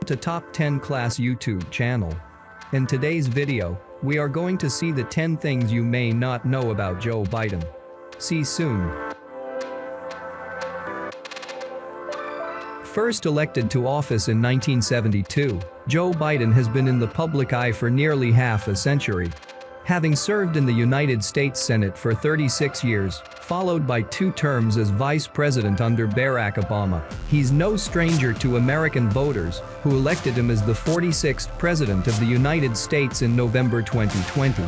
to Top 10 Class YouTube channel. In today's video, we are going to see the 10 things you may not know about Joe Biden. See soon. First elected to office in 1972, Joe Biden has been in the public eye for nearly half a century. Having served in the United States Senate for 36 years, followed by 2 terms as vice president under Barack Obama, he's no stranger to American voters, who elected him as the 46th president of the United States in November 2020.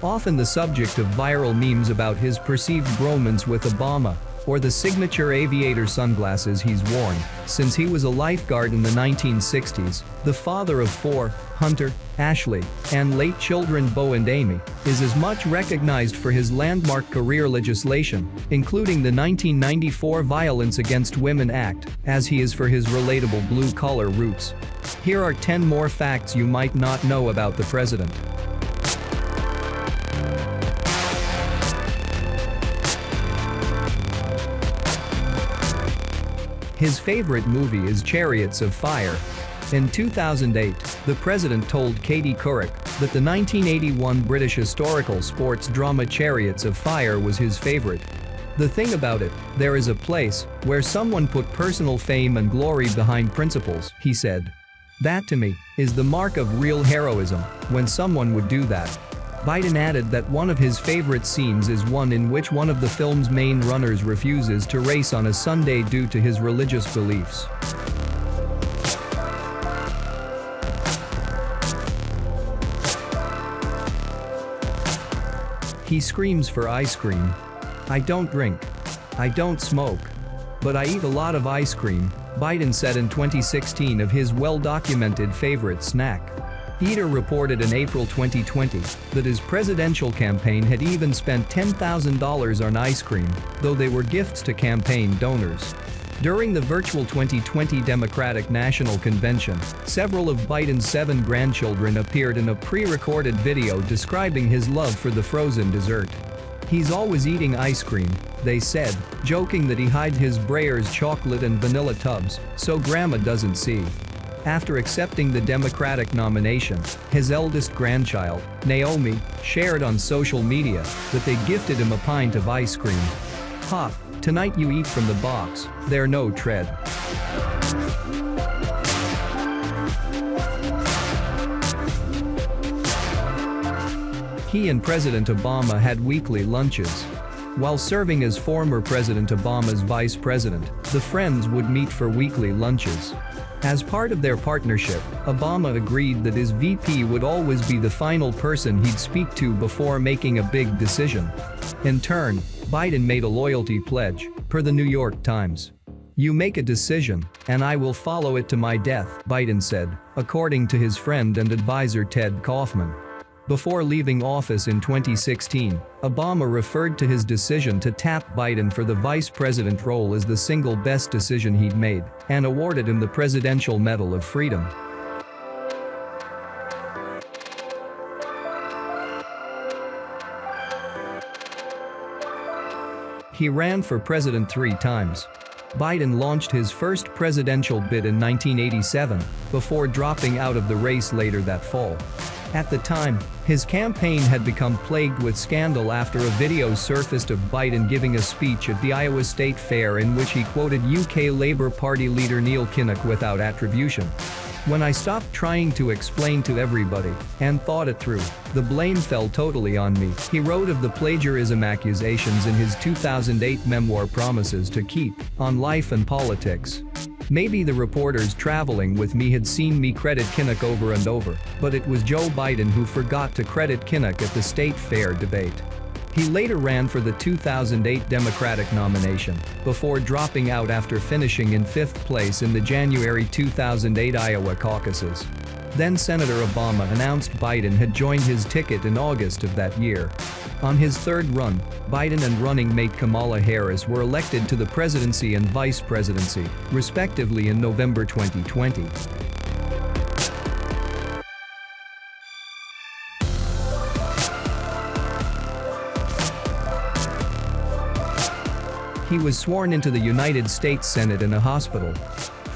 Often the subject of viral memes about his perceived bromance with Obama, or the signature aviator sunglasses he's worn since he was a lifeguard in the 1960s, the father of 4, Hunter, Ashley, and late children Beau and Amy, is as much recognized for his landmark career legislation, including the 1994 Violence Against Women Act, as he is for his relatable blue-collar roots. Here are 10 more facts you might not know about the president. His favorite movie is Chariots of Fire. In 2008, the president told Katie Couric that the 1981 British historical sports drama Chariots of Fire was his favorite. The thing about it, there is a place where someone put personal fame and glory behind principles, he said. That to me is the mark of real heroism, when someone would do that. Biden added that one of his favorite scenes is one in which one of the film's main runners refuses to race on a Sunday due to his religious beliefs. He screams for ice cream. I don't drink. I don't smoke. But I eat a lot of ice cream, Biden said in 2016 of his well-documented favorite snack. Eater reported in April 2020 that his presidential campaign had even spent $10,000 on ice cream, though they were gifts to campaign donors. During the virtual 2020 Democratic National Convention, several of Biden's 7 grandchildren appeared in a pre-recorded video describing his love for the frozen dessert. He's always eating ice cream, they said, joking that he hides his Breyers chocolate and vanilla tubs so grandma doesn't see. After accepting the Democratic nomination, his eldest grandchild, Naomi, shared on social media that they gifted him a pint of ice cream. Ha! Tonight you eat from the box, there no tread. He and President Obama had weekly lunches. While serving as former President Obama's vice president, the friends would meet for weekly lunches. As part of their partnership, Obama agreed that his VP would always be the final person he'd speak to before making a big decision. In turn, Biden made a loyalty pledge, per the New York Times. "You make a decision, and I will follow it to my death," Biden said, according to his friend and advisor Ted Kaufman. Before leaving office in 2016, Obama referred to his decision to tap Biden for the vice president role as the single best decision he'd made, and awarded him the Presidential Medal of Freedom. He ran for president 3 times. Biden launched his first presidential bid in 1987, before dropping out of the race later that fall. At the time, his campaign had become plagued with scandal after a video surfaced of Biden giving a speech at the Iowa State Fair in which he quoted UK Labour Party leader Neil Kinnock without attribution. "When I stopped trying to explain to everybody and thought it through, the blame fell totally on me," he wrote of the plagiarism accusations in his 2008 memoir Promises to Keep, on life and politics. "Maybe the reporters traveling with me had seen me credit Kinnock over and over, but it was Joe Biden who forgot to credit Kinnock at the State Fair debate." He later ran for the 2008 Democratic nomination, before dropping out after finishing in 5th place in the January 2008 Iowa caucuses. Then Senator Obama announced Biden had joined his ticket in August of that year. On his 3rd run, Biden and running mate Kamala Harris were elected to the presidency and vice presidency, respectively in November 2020. He was sworn into the United States Senate in a hospital.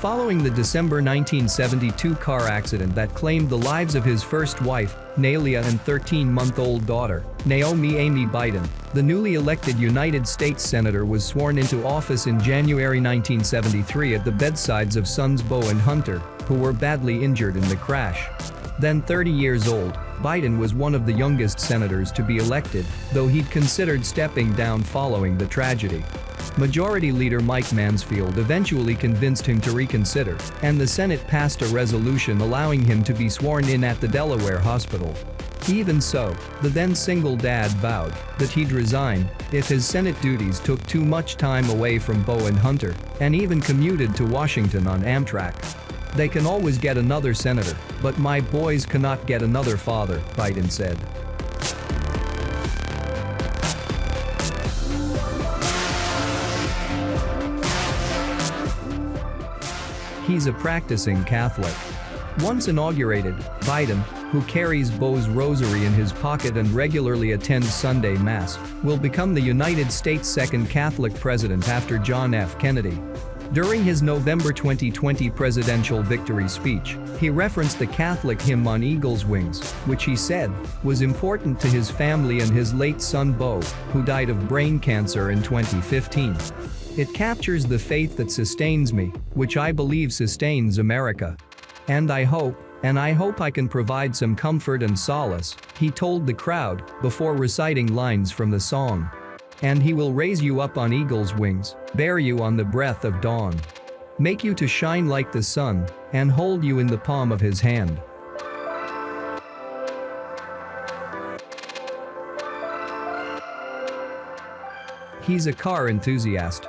Following the December 1972 car accident that claimed the lives of his first wife, Nalia, and 13-month-old daughter, Naomi Amy Biden, the newly elected United States Senator was sworn into office in January 1973 at the bedsides of sons Beau and Hunter, who were badly injured in the crash. Then 30 years old, Biden was one of the youngest senators to be elected, though he'd considered stepping down following the tragedy. Majority Leader Mike Mansfield eventually convinced him to reconsider, and the Senate passed a resolution allowing him to be sworn in at the Delaware hospital. Even so, the then single dad vowed that he'd resign if his Senate duties took too much time away from Beau and Hunter, and even commuted to Washington on Amtrak. "They can always get another senator, but my boys cannot get another father," Biden said. He's a practicing Catholic. Once inaugurated, Biden, who carries Beau's rosary in his pocket and regularly attends Sunday Mass, will become the United States' second Catholic president after John F. Kennedy. During his November 2020 presidential victory speech, he referenced the Catholic hymn On Eagle's Wings, which he said was important to his family and his late son Beau, who died of brain cancer in 2015. "It captures the faith that sustains me, which I believe sustains America. And I hope I can provide some comfort and solace," he told the crowd before reciting lines from the song. "And he will raise you up on eagle's wings, bear you on the breath of dawn, make you to shine like the sun, and hold you in the palm of his hand." He's a car enthusiast.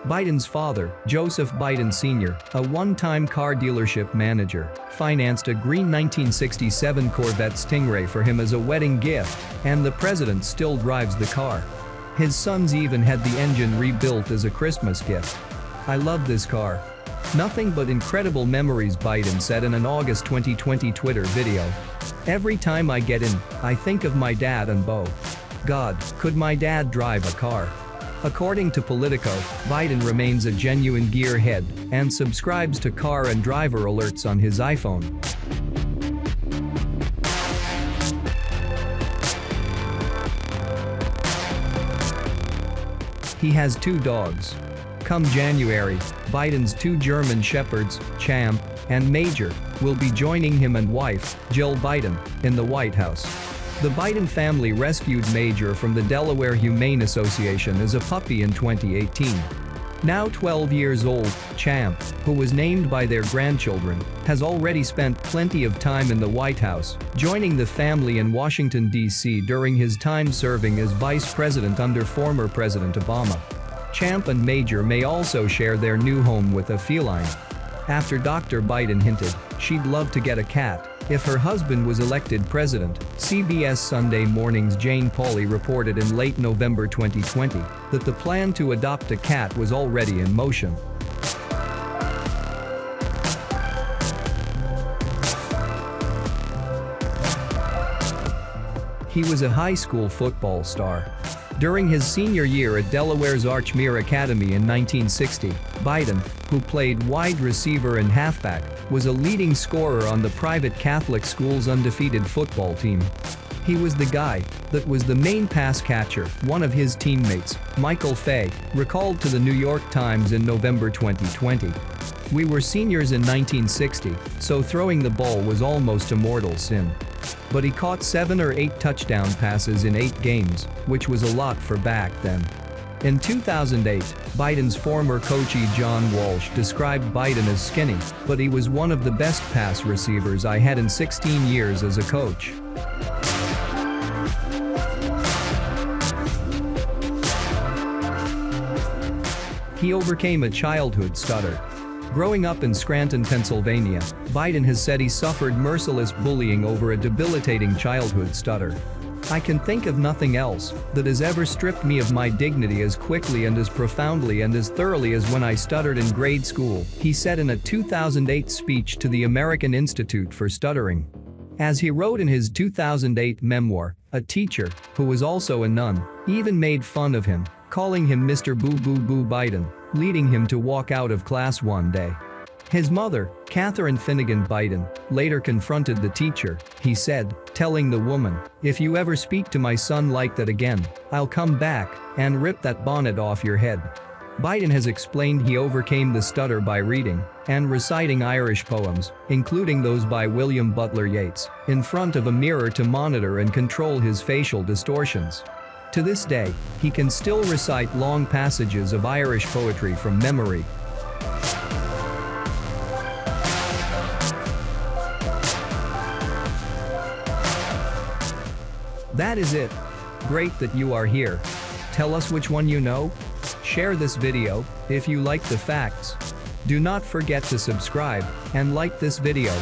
Biden's father, Joseph Biden Sr., a one-time car dealership manager, financed a green 1967 Corvette Stingray for him as a wedding gift, and the president still drives the car. His sons even had the engine rebuilt as a Christmas gift. "I love this car. Nothing but incredible memories," Biden said in an August 2020 Twitter video. "Every time I get in, I think of my dad and Beau. God, could my dad drive a car?" According to Politico, Biden remains a genuine gearhead and subscribes to car and driver alerts on his iPhone. He has 2 dogs. Come January, Biden's 2 German Shepherds, Champ and Major, will be joining him and wife, Jill Biden, in the White House. The Biden family rescued Major from the Delaware Humane Association as a puppy in 2018. Now 12 years old, Champ, who was named by their grandchildren, has already spent plenty of time in the White House, joining the family in Washington, D.C. during his time serving as vice president under former President Obama. Champ and Major may also share their new home with a feline. After Dr. Biden hinted she'd love to get a cat if her husband was elected president, CBS Sunday Morning's Jane Pauley reported in late November 2020 that the plan to adopt a cat was already in motion. He was a high school football star. During his senior year at Delaware's Archmere Academy in 1960, Biden, who played wide receiver and halfback, was a leading scorer on the private Catholic school's undefeated football team. He was the guy that was the main pass catcher, one of his teammates, Michael Fay, recalled to the New York Times in November 2020. "We were seniors in 1960, so throwing the ball was almost a mortal sin. But he caught 7 or 8 touchdown passes in 8 games, which was a lot for back then." In 2008, Biden's former coachee John Walsh described Biden as skinny, but he was one of the best pass receivers I had in 16 years as a coach. He overcame a childhood stutter. Growing up in Scranton, Pennsylvania, Biden has said he suffered merciless bullying over a debilitating childhood stutter. "I can think of nothing else that has ever stripped me of my dignity as quickly and as profoundly and as thoroughly as when I stuttered in grade school," he said in a 2008 speech to the American Institute for Stuttering. As he wrote in his 2008 memoir, a teacher, who was also a nun, even made fun of him, calling him Mr. Boo Boo Boo Biden, leading him to walk out of class one day. His mother, Catherine Finnegan Biden, later confronted the teacher. He said, telling the woman, "If you ever speak to my son like that again, I'll come back and rip that bonnet off your head." Biden has explained he overcame the stutter by reading and reciting Irish poems, including those by William Butler Yeats, in front of a mirror to monitor and control his facial distortions. To this day, he can still recite long passages of Irish poetry from memory. That is it. Great that you are here. Tell us which one you know. Share this video if you like the facts. Do not forget to subscribe and like this video.